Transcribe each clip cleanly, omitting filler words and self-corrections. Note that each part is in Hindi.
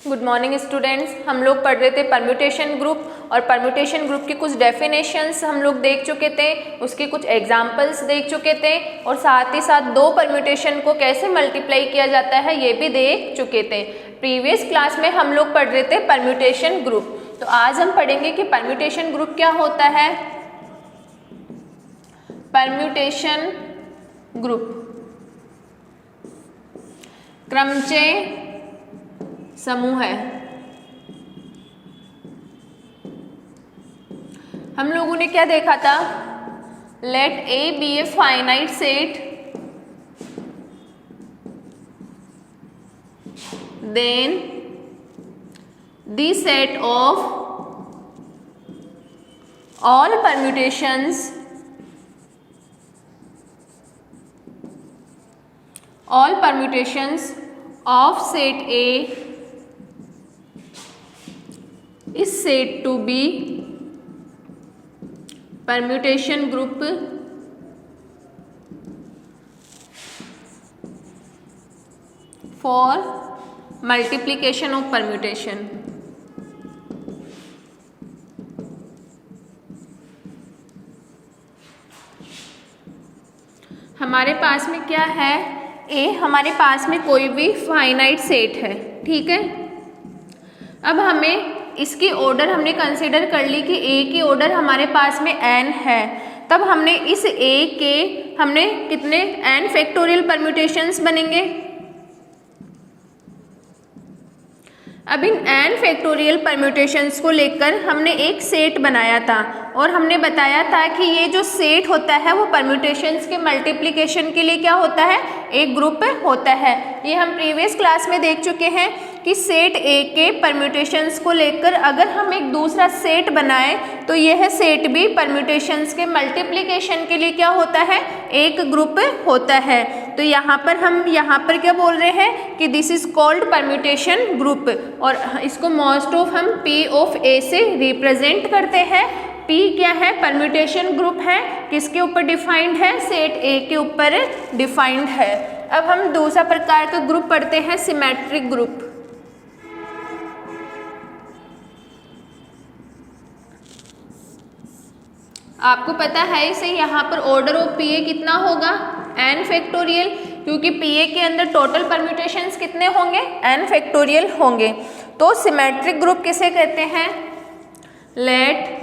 Good morning students. हम लोग पढ़ रहे थे परम्यूटेशन ग्रुप और परम्यूटेशन ग्रुप की कुछ डेफिनेशंस हम लोग देख चुके थे, उसके कुछ एग्जांपल्स देख चुके थे और साथ ही साथ दो परम्यूटेशन को कैसे मल्टीप्लाई किया जाता है ये भी देख चुके थे। प्रीवियस क्लास में हम लोग पढ़ रहे थे परम्यूटेशन ग्रुप, तो आज हम पढ़ेंगे कि परम्यूटेशन ग्रुप क्या होता है। परम्यूटेशन ग्रुप क्रमचय समूह है। हम लोगों ने क्या देखा था, let A be a finite set then the set of all permutations of set A is said to be permutation group for multiplication of permutation। हमारे पास में क्या है, ए हमारे पास में कोई भी फाइनाइट सेट है, ठीक है। अब हमें इसकी ऑर्डर हमने कंसीडर कर ली कि ए की ऑर्डर हमारे पास में एन है, तब हमने इस ए के हमने कितने एन फैक्टोरियल परम्यूटेशंस बनेंगे। अब इन एन फैक्टोरियल परम्यूटेशंस को लेकर हमने एक सेट बनाया था और हमने बताया था कि ये जो सेट होता है वो परम्यूटेशंस के मल्टीप्लिकेशन के लिए क्या होता है, एक ग्रुप होता है। ये हम प्रीवियस क्लास में देख चुके हैं कि सेट ए के परम्यूटेशंस को लेकर अगर हम एक दूसरा सेट बनाएं तो यह सेट भी परम्यूटेशंस के मल्टीप्लिकेशन के लिए क्या होता है, एक ग्रुप होता है। तो यहाँ पर क्या बोल रहे हैं कि this is called permutation group और इसको मोस्ट ऑफ हम पी ऑफ ए से रिप्रेजेंट करते हैं। पी क्या है, परम्यूटेशन ग्रुप है, किसके ऊपर डिफाइंड है, सेट ए के ऊपर डिफाइंड है। अब हम दूसरा प्रकार का ग्रुप पढ़ते हैं, सिमेट्रिक ग्रुप। आपको पता है इसे, यहाँ पर ऑर्डर ऑफ पी ए कितना होगा, एन फैक्टोरियल, क्योंकि पी ए के अंदर टोटल परम्यूटेशंस कितने होंगे, एन फैक्टोरियल होंगे। तो सिमेट्रिक ग्रुप किसे कहते हैं, let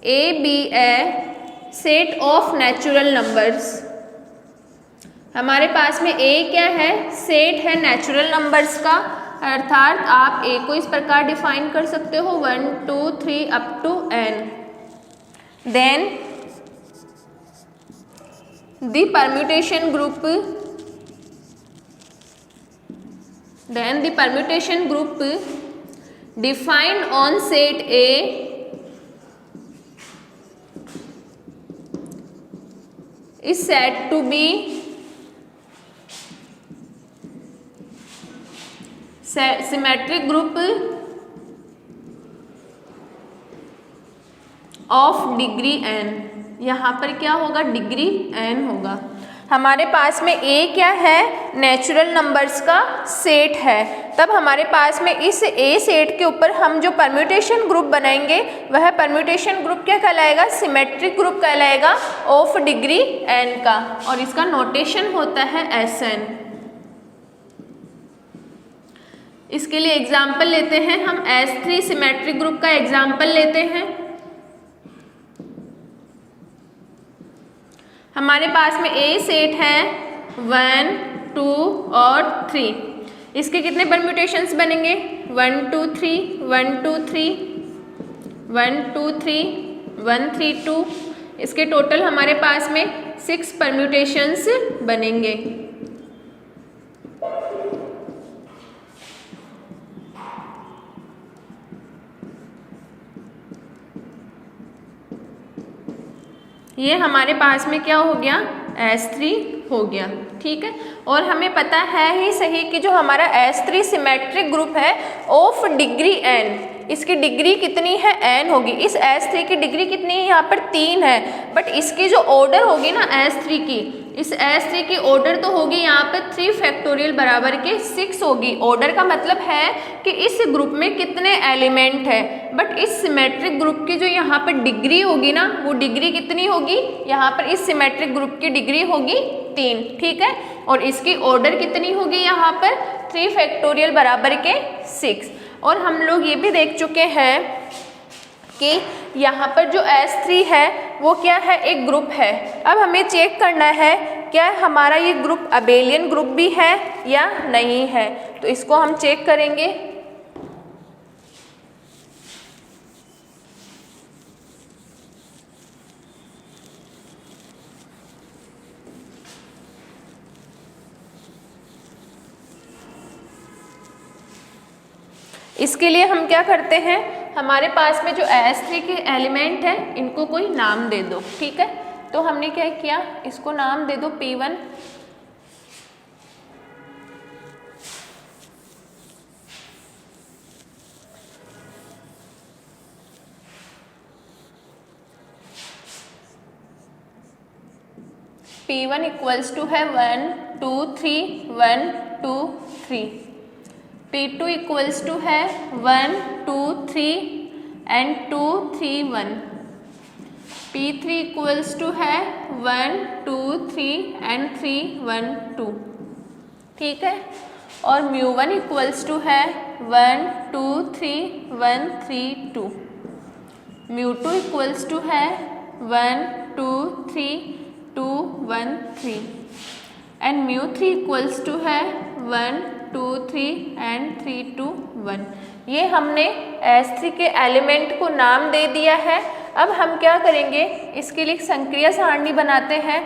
A be a set of natural numbers. हमारे पास में ए क्या है, सेट है नेचुरल नंबर्स का, अर्थात आप ए को इस प्रकार डिफाइन कर सकते हो 1 2 3 up to n. Then the permutation group defined on set A is said to be symmetric group of degree n. यहाँ पर क्या होगा, डिग्री एन होगा। हमारे पास में ए क्या है, नेचुरल नंबर्स का सेट है, तब हमारे पास में इस ए सेट के ऊपर हम जो परम्यूटेशन ग्रुप बनाएंगे वह परम्यूटेशन ग्रुप क्या कहलाएगा, सिमेट्रिक ग्रुप कहलाएगा ऑफ डिग्री एन का, और इसका नोटेशन होता है एस एन। इसके लिए एग्जाम्पल लेते हैं हम, S3 सिमेट्रिक ग्रुप का एग्जाम्पल लेते हैं। हमारे पास में ए सेट है 1 2 और 3, इसके कितने परम्यूटेशंस बनेंगे, 1 2 3 1 2 3 1 2 3 1 3 2, इसके टोटल हमारे पास में 6 परम्यूटेशंस बनेंगे। ये हमारे पास में क्या हो गया, S3 हो गया, ठीक है। और हमें पता है ही सही कि जो हमारा S3 सिमेट्रिक ग्रुप है ऑफ डिग्री एन, इसकी डिग्री कितनी है, एन होगी। इस S3 की डिग्री कितनी है, यहाँ पर 3 है, बट इसकी जो ऑर्डर होगी ना S3 की, इस S3 की ऑर्डर तो होगी यहाँ पे 3 फैक्टोरियल बराबर के 6 होगी। ऑर्डर का मतलब है कि इस ग्रुप में कितने एलिमेंट है, बट इस सिमेट्रिक ग्रुप की जो यहाँ पर डिग्री होगी ना, वो डिग्री कितनी होगी, यहाँ पर इस सिमेट्रिक ग्रुप की डिग्री होगी 3, ठीक है। और इसकी ऑर्डर कितनी होगी यहाँ पर 3 फैक्टोरियल बराबर के 6। और हम लोग ये भी देख चुके हैं कि यहाँ पर जो S3 है वो क्या है, एक ग्रुप है। अब हमें चेक करना है क्या हमारा ये ग्रुप अबेलियन ग्रुप भी है या नहीं है, तो इसको हम चेक करेंगे। इसके लिए हम क्या करते हैं, हमारे पास में जो S3 के एलिमेंट है इनको कोई नाम दे दो, ठीक है। तो हमने क्या किया, इसको नाम दे दो P1, P1 इक्वल्स टू है 1 2 3 1 2 3। P2 इक्वल्स टू है 1 2 3 एंड 2 3 1। P3 इक्वल्स टू है 1 2 3 एंड 3 1 2, ठीक है। और μ1 इक्वल्स टू है 1 2 3 1 3 2। μ2 इक्वल्स टू है 1 2 3 2 1 3 एंड μ3 इक्वल्स टू है 1 2 3 एंड 3 2 1। ये हमने S3 के एलिमेंट को नाम दे दिया है। अब हम क्या करेंगे, इसके लिए संक्रिया सारणी बनाते हैं।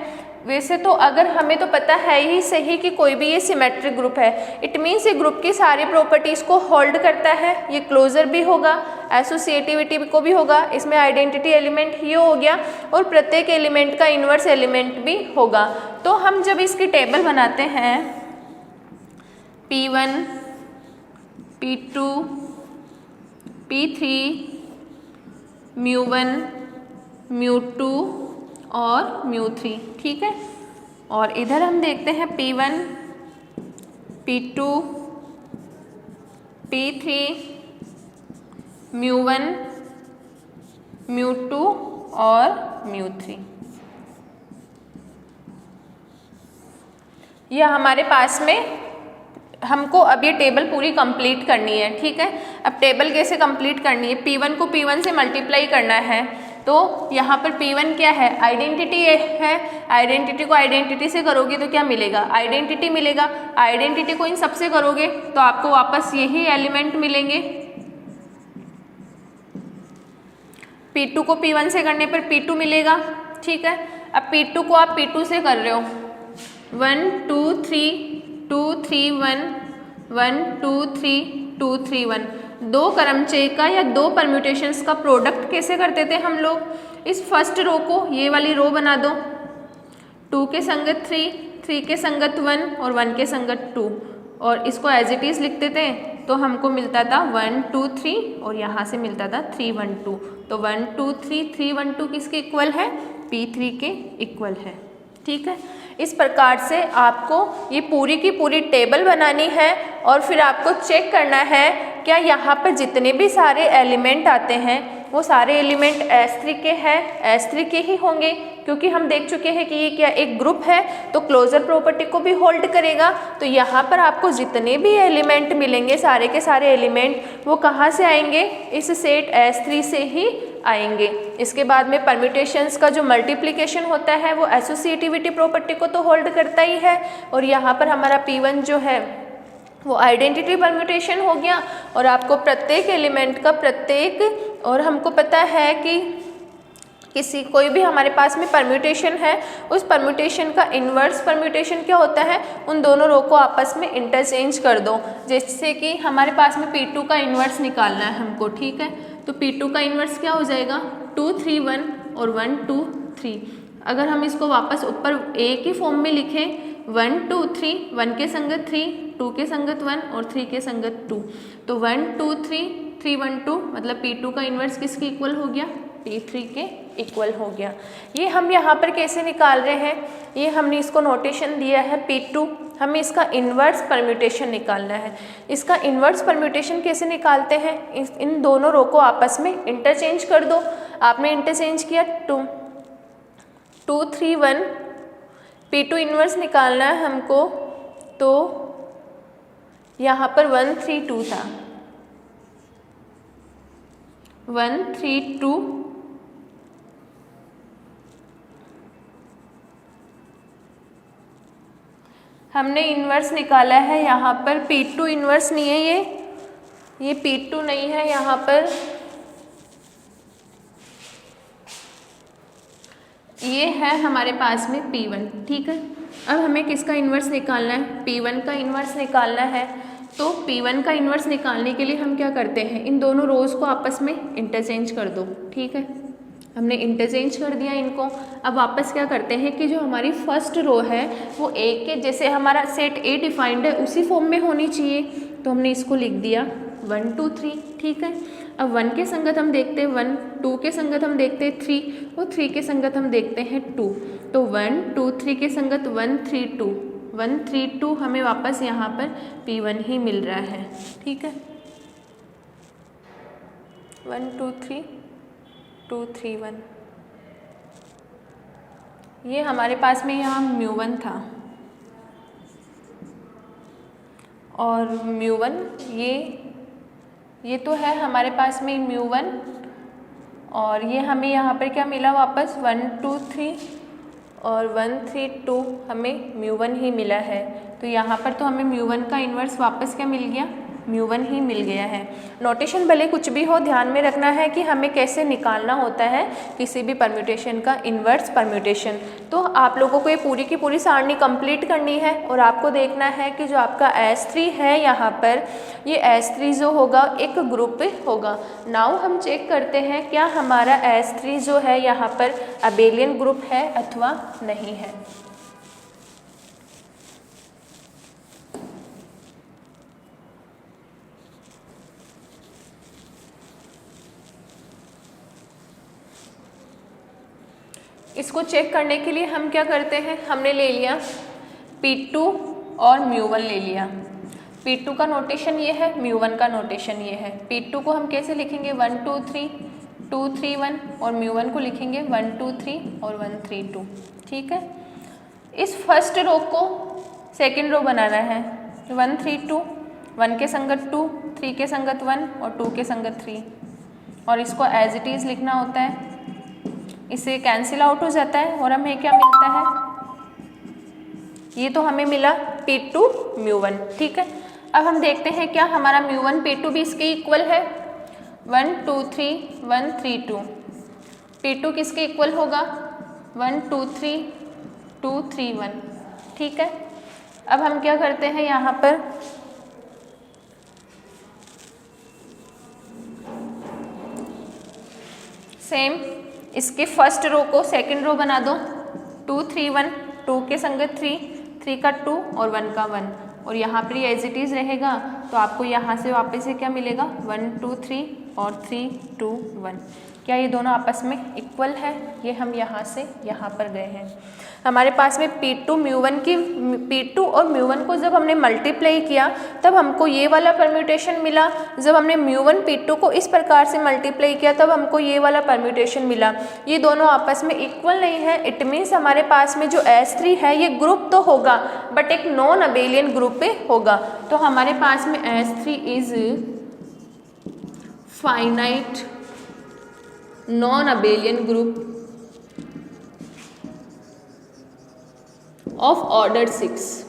वैसे तो अगर हमें तो पता है ही सही कि कोई भी ये सिमेट्रिक ग्रुप है, इट मीन्स ये ग्रुप की सारी प्रॉपर्टीज़ को होल्ड करता है। ये क्लोजर भी होगा, एसोसिएटिविटी को भी होगा, इसमें आइडेंटिटी एलिमेंट ये हो गया, और प्रत्येक एलिमेंट का इन्वर्स एलिमेंट भी होगा। तो हम जब इसकी टेबल बनाते हैं P1 P2 P3 μ1 μ2 और μ3, ठीक है। और इधर हम देखते हैं P1 P2 P3 μ1 μ2 और μ3। यह हमारे पास में हमको अब ये टेबल पूरी कंप्लीट करनी है, ठीक है। अब टेबल कैसे कंप्लीट करनी है, P1 को P1 से मल्टीप्लाई करना है। तो यहाँ पर P1 क्या है, आइडेंटिटी है। आइडेंटिटी को आइडेंटिटी से करोगे तो क्या मिलेगा, आइडेंटिटी मिलेगा। आइडेंटिटी को इन सबसे करोगे तो आपको वापस यही एलिमेंट मिलेंगे। P2 को P1 से करने पर P2 मिलेगा, ठीक है। अब P2 को आप P2 से कर रहे हो, 1 2 3 2 3 1 1 2 3 2 3 1। दो क्रमचय का या दो परम्यूटेशंस का प्रोडक्ट कैसे करते थे हम लोग, इस फर्स्ट रो को ये वाली रो बना दो, 2 के संगत 3 3 के संगत 1 और 1 के संगत 2, और इसको एज इट इज लिखते थे। तो हमको मिलता था 1 2 3 और यहाँ से मिलता था 3 1 2। तो 1 2 3 3 1 2 किसके इक्वल है, P3 के इक्वल है, ठीक है। इस प्रकार से आपको ये पूरी की पूरी टेबल बनानी है और फिर आपको चेक करना है क्या यहाँ पर जितने भी सारे एलिमेंट आते हैं वो सारे एलिमेंट S3 के हैं, S3 के ही होंगे, क्योंकि हम देख चुके हैं कि ये क्या एक ग्रुप है तो क्लोजर प्रॉपर्टी को भी होल्ड करेगा। तो यहाँ पर आपको जितने भी एलिमेंट मिलेंगे, सारे के सारे एलिमेंट वो कहाँ से आएंगे, इस सेट S3 से ही आएंगे। इसके बाद में परम्यूटेशंस का जो मल्टीप्लिकेशन होता है वो एसोसिएटिविटी प्रॉपर्टी को तो होल्ड करता ही है, और यहाँ पर हमारा P1 जो है वो आइडेंटिटी परम्यूटेशन हो गया। और आपको प्रत्येक एलिमेंट का प्रत्येक, और हमको पता है कि किसी कोई भी हमारे पास में परम्यूटेशन है, उस परम्यूटेशन का इन्वर्स परम्यूटेशन क्या होता है, उन दोनों रो को आपस में इंटरचेंज कर दो। जैसे कि हमारे पास में P2 का इन्वर्स निकालना है हमको, ठीक है। तो P2 का इन्वर्स क्या हो जाएगा, 2 3 1 और 1 2 3। अगर हम इसको वापस ऊपर एक ही फॉर्म में लिखें, 1 2 3, 1 के संगत 3, 2 के संगत 1 और 3 के संगत 2, तो 1 2 3 3 1 2 मतलब P2 का इन्वर्स किसके इक्वल हो गया, P3 के इक्वल हो गया। ये हम यहाँ पर कैसे निकाल रहे हैं, ये हमने इसको नोटेशन दिया है P2, हमें इसका इन्वर्स परम्यूटेशन निकालना है। इसका इन्वर्स परम्यूटेशन कैसे निकालते हैं, इन दोनों रो को आपस में इंटरचेंज कर दो। आपने इंटरचेंज किया 2 2 3 1, P2 इन्वर्स निकालना है हमको, तो यहाँ पर 1 3 2 था, 1 3 2, हमने इन्वर्स निकाला है। यहाँ पर P2 इन्वर्स नहीं है, ये P2 नहीं है, यहाँ पर ये है हमारे पास में P1, ठीक है। अब हमें किसका इन्वर्स निकालना है, P1 का इन्वर्स निकालना है। तो P1 का इन्वर्स निकालने के लिए हम क्या करते हैं, इन दोनों रोज़ को आपस में इंटरचेंज कर दो, ठीक है। हमने इंटरचेंज कर दिया इनको। अब वापस क्या करते हैं कि जो हमारी फर्स्ट रो है वो A के जैसे हमारा सेट A डिफाइंड है उसी फॉर्म में होनी चाहिए, तो हमने इसको लिख दिया 1 2 3, ठीक है। अब 1 के संगत हम देखते हैं 1, 2 के संगत हम देखते हैं 3 और 3 के संगत हम देखते हैं 2, तो 1 2 3 के संगत 1 3 2, 1 3 2 हमें वापस यहाँ पर P1 ही मिल रहा है, ठीक है। 1 2 3 2 3 1, ये हमारे पास में यहाँ μ1 था और μ1 ये तो है हमारे पास में μ1 और ये हमें यहाँ पर क्या मिला वापस 1 2 3 और 1 3 2 हमें μ1 ही मिला है। तो यहाँ पर तो हमें μ1 का इन्वर्स वापस क्या मिल गया, μ1 ही मिल गया है। नोटेशन भले कुछ भी हो, ध्यान में रखना है कि हमें कैसे निकालना होता है किसी भी परम्यूटेशन का इन्वर्स परम्यूटेशन। तो आप लोगों को ये पूरी की पूरी सारणी कंप्लीट करनी है और आपको देखना है कि जो आपका S3 है यहाँ पर, ये S3 जो होगा एक ग्रुप होगा। नाउ हम चेक करते हैं क्या हमारा S3 जो है यहाँ पर अबेलियन ग्रुप है अथवा नहीं है। इसको चेक करने के लिए हम क्या करते हैं, हमने ले लिया P2 और μ1 ले लिया। P2 का नोटेशन ये है, μ1 का नोटेशन ये है। P2 को हम कैसे लिखेंगे 1 2 3 2 3 1 और μ1 को लिखेंगे 1 2 3 और 1 3 2, ठीक है। इस फर्स्ट रो को सेकेंड रो बनाना है, 1 3 2, 1 के संगत 2, 3 के संगत 1 और 2 के संगत 3, और इसको एज इट इज़ लिखना होता है। इसे कैंसिल आउट हो जाता है और हमें क्या मिलता है, ये तो हमें मिला P2 μ1, ठीक है। अब हम देखते हैं क्या हमारा μ1 P2 भी इसके इक्वल है। 1 2 3 1 3 2, P2 किसके इक्वल होगा 1 2 3 2 3 1, ठीक है। अब हम क्या करते हैं यहाँ पर, सेम इसके फर्स्ट रो को सेकंड रो बना दो, 2 3 1, 2 के संगत 3, 3 का 2 और 1 का 1, और यहाँ पर ये एज इट इज़ रहेगा। तो आपको यहाँ से वापस से क्या मिलेगा 1 2 3 और 3 2 1। क्या ये दोनों आपस में इक्वल है, ये हम यहाँ से यहाँ पर गए हैं। हमारे पास में P2 और μ1 को जब हमने मल्टीप्लाई किया तब हमको ये वाला परम्यूटेशन मिला। जब हमने μ1 P2 को इस प्रकार से मल्टीप्लाई किया तब हमको ये वाला परम्यूटेशन मिला। ये दोनों आपस में इक्वल नहीं है, इट मीन्स हमारे पास में जो S3 है ये ग्रुप तो होगा बट एक नॉन अबेलियन ग्रुप पे होगा। तो हमारे पास में S3 is finite non abelian group of order 6।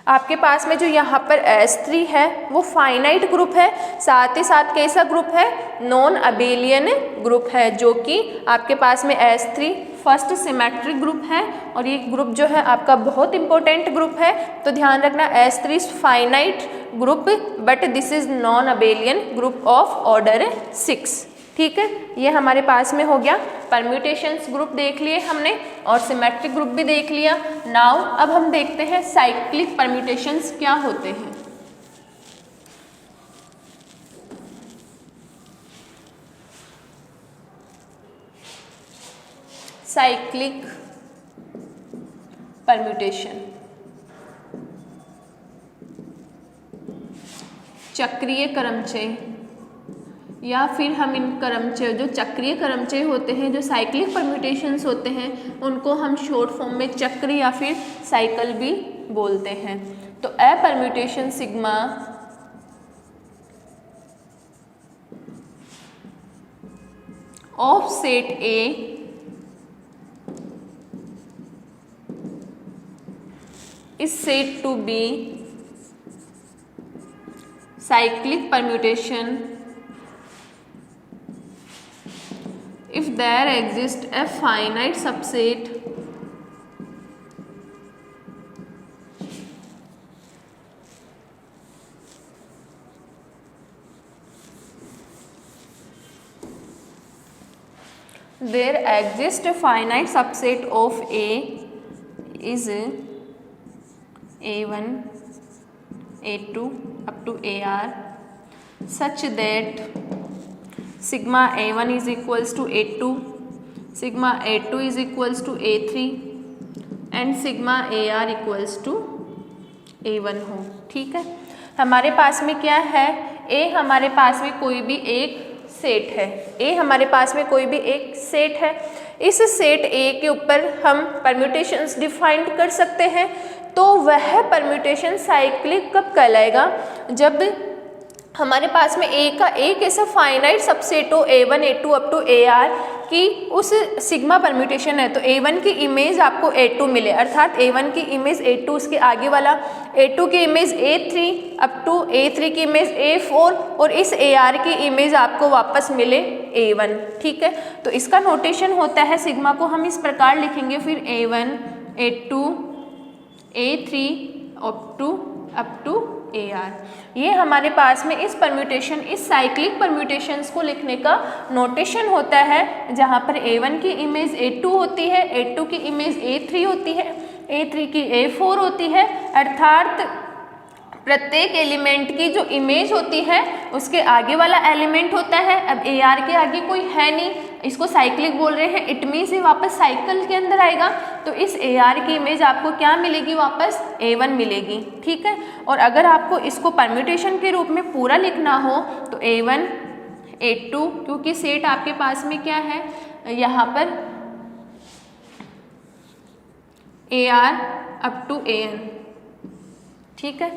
आपके पास में जो यहाँ पर S3 है वो फाइनाइट ग्रुप है, साथ ही साथ कैसा ग्रुप है, नॉन अबेलियन ग्रुप है, जो कि आपके पास में S3 फर्स्ट सिमेट्रिक ग्रुप है और ये ग्रुप जो है आपका बहुत इंपॉर्टेंट ग्रुप है। तो ध्यान रखना S3 finite group but this is non abelian group of order 6, ठीक है। ये हमारे पास में हो गया, परम्यूटेशंस ग्रुप देख लिए हमने और सिमेट्रिक ग्रुप भी देख लिया। नाउ अब हम देखते हैं साइक्लिक परम्यूटेशंस क्या होते हैं। साइक्लिक परम्यूटेशन, चक्रीय क्रमचय, या फिर हम इन क्रमचय जो चक्रीय क्रमचय होते हैं, जो साइक्लिक परम्यूटेशंस होते हैं, उनको हम शॉर्ट फॉर्म में चक्र या फिर साइकिल भी बोलते हैं। तो a permutation sigma of set A is said to be cyclic permutation if there exists a finite subset there exists a finite subset of A is A1, A2 up to AR such that sigma A1 is equals to A2, sigma A2 is equals to A3 and sigma AR equals to A1 हो। ठीक है, हमारे पास में क्या है, A हमारे पास में कोई भी एक सेट है, A हमारे पास में कोई भी एक सेट है। इस सेट A के ऊपर हम परम्यूटेशंस डिफाइंड कर सकते हैं। तो वह परम्यूटेशन साइक्लिक कब कहलाएगा, जब हमारे पास में ए का एक ऐसा फाइनाइट सबसेट हो A1, A2 up to AR की उस सिग्मा परम्यूटेशन है, तो A1 की इमेज आपको A2 मिले, अर्थात A1 की इमेज A2, उसके आगे वाला A2 की image A3 up to A3 की इमेज A4 और इस AR की इमेज आपको वापस मिले A1। ठीक है, तो इसका नोटेशन होता है, सिग्मा को हम इस प्रकार लिखेंगे, फिर A1, A2, A3 up to AR। ये हमारे पास में इस परम्यूटेशन, इस साइक्लिक परम्यूटेशंस को लिखने का नोटेशन होता है, जहाँ पर A1 की इमेज A2 होती है, A2 की इमेज A3 होती है, A3 की A4 होती है, अर्थात प्रत्येक एलिमेंट की जो इमेज होती है उसके आगे वाला एलिमेंट होता है। अब AR के आगे कोई है नहीं, इसको साइक्लिक बोल रहे हैं, इट मीन्स ये वापस साइकिल के अंदर आएगा, तो इस AR की इमेज आपको क्या मिलेगी, वापस A1 मिलेगी। ठीक है, और अगर आपको इसको परम्यूटेशन के रूप में पूरा लिखना हो तो A1, A2, क्योंकि सेट आपके पास में क्या है यहाँ पर AR अप टू AN। ठीक है,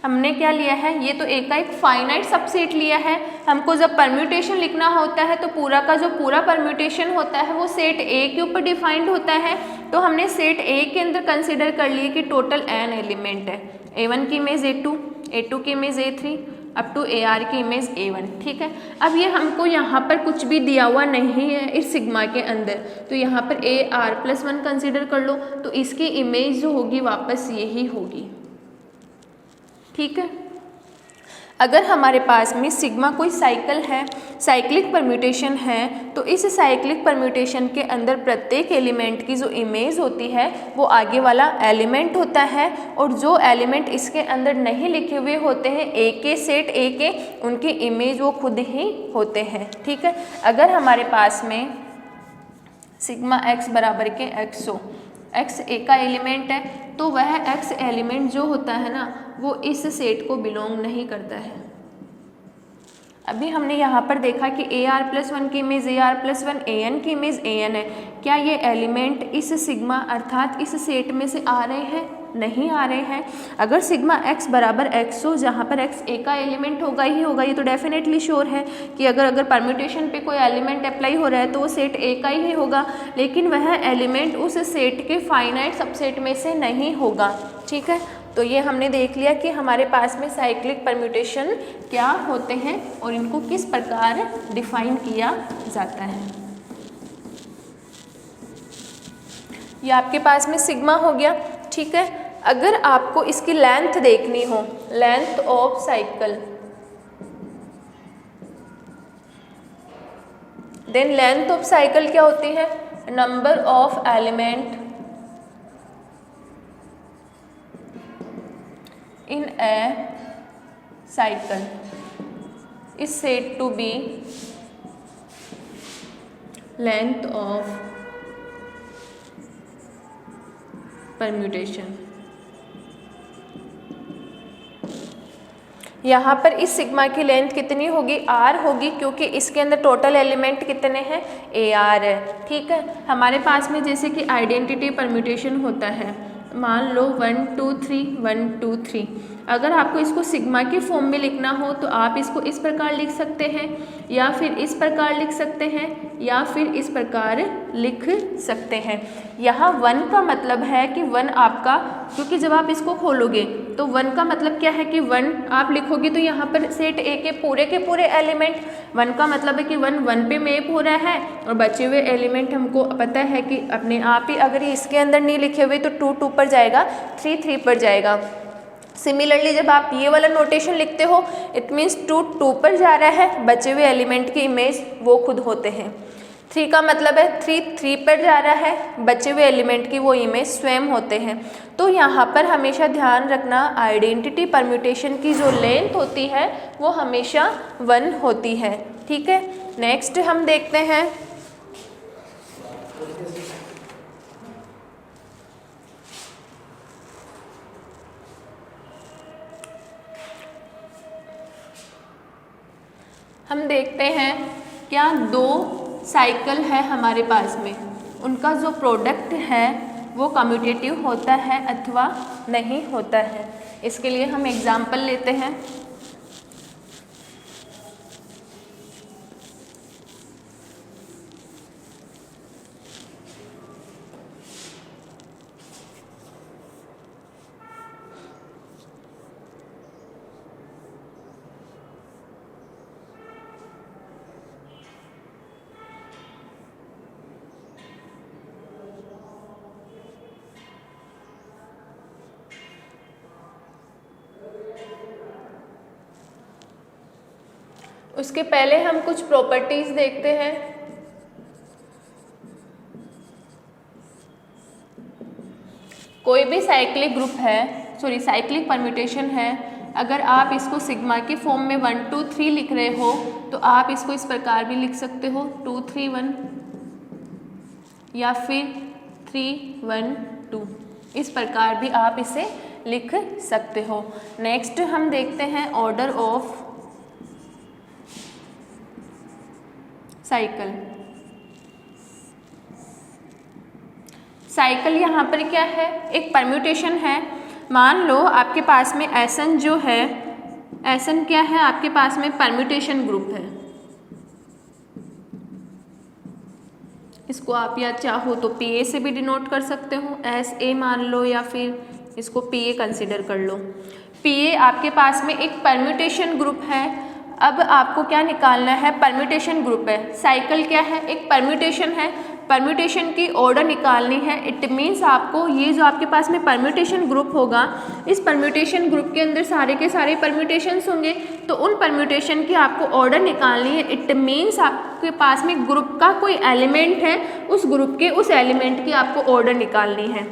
हमने क्या लिया है, ये तो ए का एक फाइनाइट सबसेट लिया है। हमको जब परम्यूटेशन लिखना होता है तो पूरा का जो पूरा परम्यूटेशन होता है वो सेट ए के ऊपर डिफाइंड होता है। तो हमने सेट ए के अंदर कंसिडर कर लिए कि टोटल n एलिमेंट है, A1 की इमेज A2, A2 की image A3 up to AR की इमेज A1। ठीक है, अब ये हमको यहाँ पर कुछ भी दिया हुआ नहीं है इस सिग्मा के अंदर, तो यहाँ पर AR+1 कंसिडर कर लो, तो इसकी इमेज जो होगी वापस यही होगी। ठीक है, अगर हमारे पास में सिग्मा कोई साइकिल है, साइक्लिक परम्यूटेशन है, तो इस साइक्लिक परम्यूटेशन के अंदर प्रत्येक एलिमेंट की जो इमेज होती है वो आगे वाला एलिमेंट होता है, और जो एलिमेंट इसके अंदर नहीं लिखे हुए होते हैं ए के सेट ए के, उनकी इमेज वो खुद ही होते हैं। ठीक है, अगर हमारे पास में सिग्मा x बराबर के x हो, x ए का एलिमेंट है, तो वह x एलिमेंट जो होता है ना वो इस सेट को बिलोंग नहीं करता है। अभी हमने यहाँ पर देखा कि AR+1 की इमेज AR+1, AN की इमेज AN है, क्या ये एलिमेंट इस सिग्मा अर्थात इस सेट में से आ रहे हैं, नहीं आ रहे हैं। अगर सिग्मा x बराबर x हो, जहाँ पर x ए का एलिमेंट होगा ही होगा, ये तो डेफिनेटली श्योर है कि अगर परम्यूटेशन पे कोई एलिमेंट अप्लाई हो रहा है तो वो सेट ए का ही होगा, लेकिन वह एलिमेंट उस सेट के फाइनाइट सबसेट में से नहीं होगा। ठीक है, तो ये हमने देख लिया कि हमारे पास में साइक्लिक परम्यूटेशन क्या होते हैं और इनको किस प्रकार डिफाइन किया जाता है। ये आपके पास में सिग्मा हो गया। ठीक है, अगर आपको इसकी लेंथ देखनी हो, length of cycle, then length of cycle क्या होती है, number of element in a cycle is said to be length of permutation. यहाँ पर इस सिग्मा की लेंथ कितनी होगी, r होगी, क्योंकि इसके अंदर टोटल एलिमेंट कितने हैं, AR है। ठीक है, हमारे पास में जैसे कि आइडेंटिटी परम्यूटेशन होता है, मान लो 1 2 3 1 2 3। अगर आपको इसको सिग्मा के फॉर्म में लिखना हो तो आप इसको इस प्रकार लिख सकते हैं, या फिर इस प्रकार लिख सकते हैं, या फिर इस प्रकार लिख सकते हैं। यहाँ 1 का मतलब है कि 1 आपका, क्योंकि जब आप इसको खोलोगे तो 1 का मतलब क्या है कि 1 आप लिखोगे तो यहाँ पर सेट ए के पूरे एलिमेंट, 1 का मतलब है कि 1 पे मैप हो रहा है, और बचे हुए एलिमेंट हमको पता है कि अपने आप ही, अगर ये इसके अंदर नहीं लिखे हुए तो 2 2 पर जाएगा, 3 3 पर जाएगा। सिमिलरली जब आप ये वाला नोटेशन लिखते हो, इट मीन्स 2 2 पर जा रहा है, बचे हुए एलिमेंट की इमेज वो खुद होते हैं। 3 का मतलब है 3 3 पर जा रहा है, बचे हुए एलिमेंट की वो इमेज स्वयं होते हैं। तो यहाँ पर हमेशा ध्यान रखना, आइडेंटिटी परम्यूटेशन की जो लेंथ होती है वो हमेशा 1 होती है। ठीक है, नेक्स्ट हम देखते हैं क्या 2 साइकिल है हमारे पास में, उनका जो प्रोडक्ट है वो कम्यूटेटिव होता है अथवा नहीं होता है। इसके लिए हम एग्जाम्पल लेते हैं। उसके पहले हम कुछ प्रॉपर्टीज देखते हैं। कोई भी साइक्लिक ग्रुप है, साइक्लिक परम्यूटेशन है, अगर आप इसको सिग्मा के फॉर्म में 1 2 3 लिख रहे हो तो आप इसको इस प्रकार भी लिख सकते हो 2 3 1, या फिर 3 1 2, इस प्रकार भी आप इसे लिख सकते हो। नेक्स्ट हम देखते हैं ऑर्डर ऑफ साइकिल। साइकिल यहाँ पर क्या है, एक परम्यूटेशन है। मान लो आपके पास में Sn जो है, Sn क्या है, आपके पास में परम्यूटेशन ग्रुप है। इसको आप या चाहो तो Pa से भी डिनोट कर सकते हो, SA मान लो, या फिर इसको Pa कंसिडर कर लो। Pa आपके पास में एक परम्यूटेशन ग्रुप है। अब आपको क्या निकालना है, परम्यूटेशन ग्रुप है। साइकिल क्या है, एक परम्यूटेशन है, परम्यूटेशन की ऑर्डर निकालनी है। इट मीन्स आपको ये जो आपके पास में परम्यूटेशन ग्रुप होगा, इस परम्यूटेशन ग्रुप के अंदर सारे के सारे परम्यूटेशंस होंगे, तो उन परम्यूटेशन की आपको ऑर्डर निकालनी है। इट मीन्स आपके पास में ग्रुप का कोई एलिमेंट है, उस ग्रुप के उस एलिमेंट की आपको ऑर्डर निकालनी है।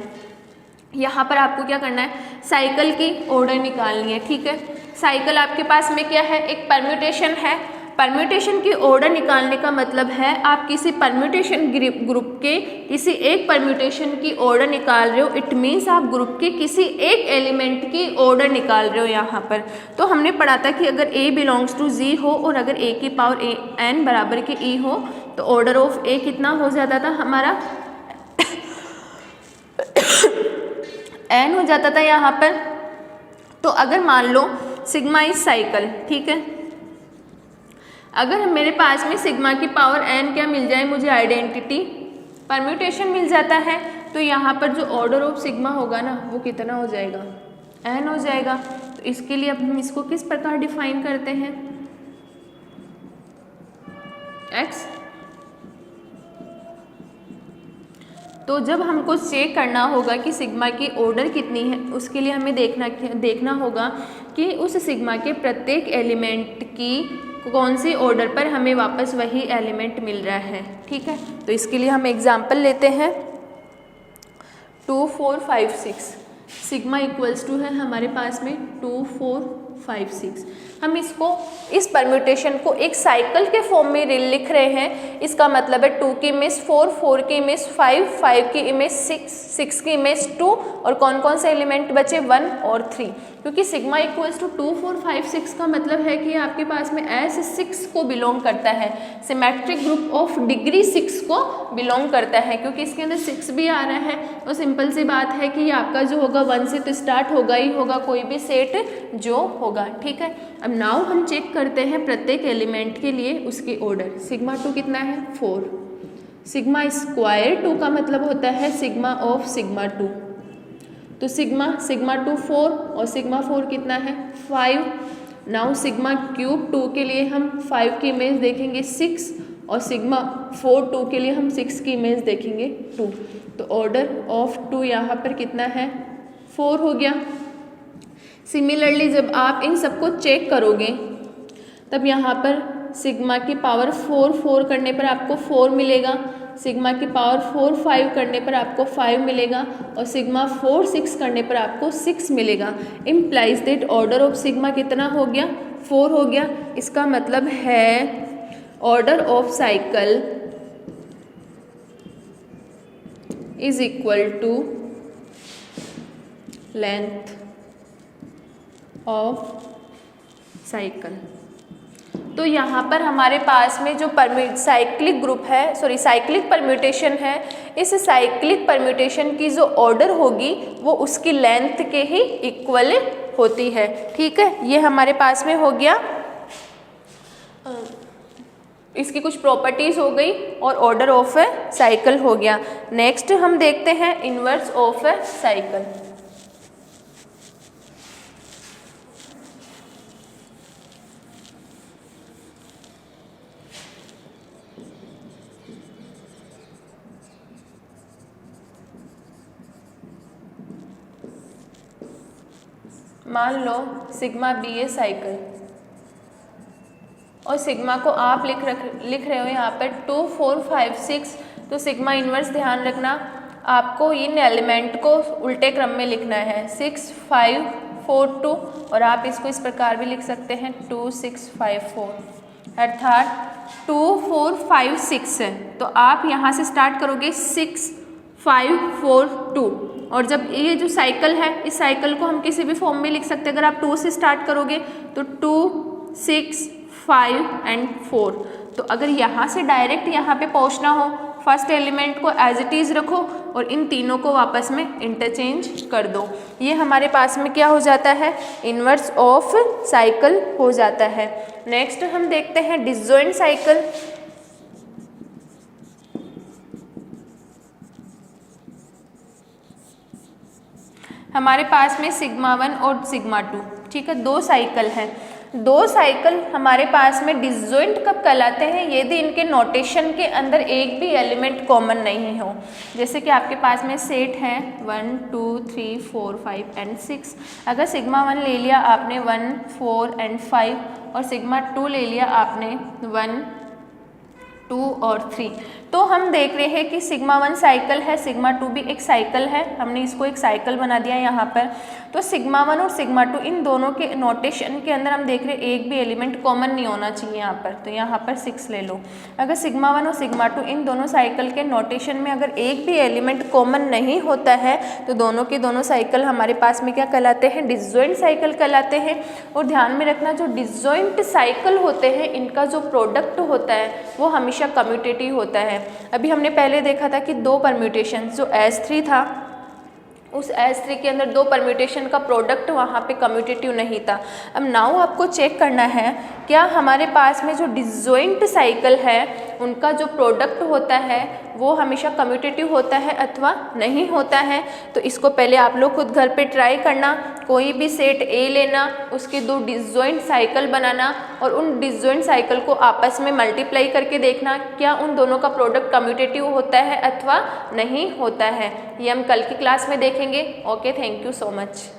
यहाँ पर आपको क्या करना है, साइकिल की ऑर्डर निकालनी है। ठीक है, साइकिल आपके पास में क्या है, एक परम्यूटेशन है। परम्यूटेशन की ऑर्डर निकालने का मतलब है आप किसी परम्यूटेशन ग्रुप के किसी एक परम्यूटेशन की ऑर्डर निकाल रहे हो। इट मीन्स आप ग्रुप के किसी एक एलिमेंट की ऑर्डर निकाल रहे हो यहाँ पर। तो हमने पढ़ा था कि अगर A बिलोंग्स टू Z हो और अगर A की पावर n बराबर के E हो तो ऑर्डर ऑफ A कितना हो जाता था हमारा n हो जाता था यहाँ पर। तो अगर मान लो सिग्मा इज साइकिल, ठीक है, अगर मेरे पास में सिग्मा की पावर n क्या मिल जाए, मुझे आइडेंटिटी परम्यूटेशन मिल जाता है, तो यहाँ पर जो ऑर्डर ऑफ सिग्मा होगा ना वो कितना हो जाएगा, n हो जाएगा। तो इसके लिए अब हम इसको किस प्रकार डिफाइन करते हैं, x। तो जब हमको चेक करना होगा कि सिग्मा की ऑर्डर कितनी है, उसके लिए हमें देखना होगा कि उस सिग्मा के प्रत्येक एलिमेंट की कौन सी ऑर्डर पर हमें वापस वही एलिमेंट मिल रहा है। ठीक है, तो इसके लिए हम एग्जांपल लेते हैं 2 4 5 6। सिग्मा इक्वल्स टू है हमारे पास में 2 4 5 6। हम इसको इस परम्यूटेशन को एक साइकिल के फॉर्म में लिख रहे हैं। इसका मतलब है 2 की इमेज 4, 4 की इमेज 5, 5 की इमेज 6, 6 की इमेज 2 और कौन कौन से एलिमेंट बचे 1 और 3, क्योंकि सिग्मा इक्वल्स टू 2 4 5 6 का मतलब है कि आपके पास में S6 को बिलोंग करता है, सिमेट्रिक ग्रुप ऑफ डिग्री 6 को बिलोंग करता है, क्योंकि इसके अंदर 6 भी आ रहा है। और सिंपल सी बात है कि ये आपका जो होगा 1 से तो स्टार्ट होगा ही होगा कोई भी सेट जो होगा, ठीक है। अब नाउ हम चेक करते हैं प्रत्येक एलिमेंट के लिए उसके ऑर्डर। सिग्मा 2 कितना है 4, सिग्मा स्क्वायर 2 का मतलब होता है सिग्मा ऑफ सिग्मा 2, तो सिग्मा 2 4 और सिग्मा 4 कितना है 5। नाउ सिग्मा क्यूब 2 के लिए हम 5 की इमेज देखेंगे 6 और सिग्मा 4 2 के लिए हम 6 की इमेज देखेंगे 2, तो ऑर्डर ऑफ 2 यहाँ पर कितना है 4 हो गया। सिमिलरली जब आप इन सबको चेक करोगे तब यहाँ पर सिग्मा की पावर 4 4 करने पर आपको 4 मिलेगा, सिग्मा की पावर 4 5 करने पर आपको 5 मिलेगा और सिग्मा 4 6 करने पर आपको 6 मिलेगा। Implies that order of sigma कितना हो गया 4 हो गया। इसका मतलब है order of cycle is equal to length of cycle. तो यहाँ पर हमारे पास में जो साइक्लिक ग्रुप है, सॉरी साइक्लिक परम्यूटेशन है, इस साइक्लिक परम्यूटेशन की जो ऑर्डर होगी वो उसकी लेंथ के ही इक्वल होती है, ठीक है। ये हमारे पास में हो गया, इसकी कुछ प्रॉपर्टीज हो गई और ऑर्डर ऑफ ए साइकिल हो गया। नेक्स्ट हम देखते हैं इनवर्स ऑफ ए साइकिल। मान लो सिग्मा बी ए साइकिल और सिग्मा को आप लिख रहे हो यहाँ पर 2 4 5 6, तो सिग्मा इन्वर्स ध्यान रखना आपको इन एलिमेंट को उल्टे क्रम में लिखना है 6 5 4 2, और आप इसको इस प्रकार भी लिख सकते हैं 2 6 5 4, अर्थात 2 4 5 6 है तो आप यहाँ से स्टार्ट करोगे 6 5 4 2, और जब ये जो साइकिल है इस साइकिल को हम किसी भी फॉर्म में लिख सकते हैं। अगर आप 2 से स्टार्ट करोगे तो 2 6 5 एंड 4, तो अगर यहाँ से डायरेक्ट यहाँ पे पहुँचना हो फर्स्ट एलिमेंट को एज इट इज़ रखो और इन तीनों को आपस में इंटरचेंज कर दो। ये हमारे पास में क्या हो जाता है इन्वर्स ऑफ साइकिल हो जाता है। नेक्स्ट हम देखते हैं डिसजॉइंट साइकिल। हमारे पास में सिग्मा 1 और सिग्मा 2, ठीक है, दो साइकिल हैं। दो साइकिल हमारे पास में डिसजॉइंट कब कहलाते हैं, यदि इनके नोटेशन के अंदर एक भी एलिमेंट कॉमन नहीं हो। जैसे कि आपके पास में सेट है 1 2 3 4 5 एंड 6, अगर सिग्मा 1 ले लिया आपने 1 4 एंड 5 और सिग्मा 2 ले लिया आपने 1 2 और 3, तो हम देख रहे हैं कि सिग्मा 1 साइकिल है, सिग्मा 2 भी एक साइकिल है, हमने इसको एक साइकिल बना दिया यहाँ पर। तो सिग्मा 1 और सिग्मा 2 इन दोनों के नोटेशन के अंदर हम देख रहे हैं एक भी एलिमेंट कॉमन नहीं होना चाहिए यहाँ पर, तो यहाँ पर 6 ले लो। अगर सिग्मा 1 और सिग्मा 2 इन दोनों साइकिल के नोटेशन में अगर एक भी एलिमेंट कॉमन नहीं होता है तो दोनों के दोनों साइकिल हमारे पास में क्या कहलाते हैं, डिसजॉइंट साइकिल कहलाते हैं। और ध्यान में रखना जो डिसजॉइंट साइकिल होते हैं इनका जो प्रोडक्ट होता है वो हमेशा कम्यूटेटिव होता है। अभी हमने पहले देखा था कि दो परम्यूटेशन जो S3 था उस S3 के अंदर दो परम्यूटेशन का प्रोडक्ट वहाँ पे कम्यूटेटिव नहीं था। अब नाउ आपको चेक करना है क्या हमारे पास में जो डिसजॉइंट साइकिल है उनका जो प्रोडक्ट होता है वो हमेशा कम्यूटेटिव होता है अथवा नहीं होता है। तो इसको पहले आप लोग खुद घर पे ट्राई करना, कोई भी सेट A लेना, उसके दो डिसजॉइंट साइकिल बनाना और उन डिसजॉइंट साइकिल को आपस में मल्टीप्लाई करके देखना क्या उन दोनों का प्रोडक्ट कम्यूटेटिव होता है अथवा नहीं होता है। ये हम कल की क्लास में देखेंगे। Okay, thank you so much.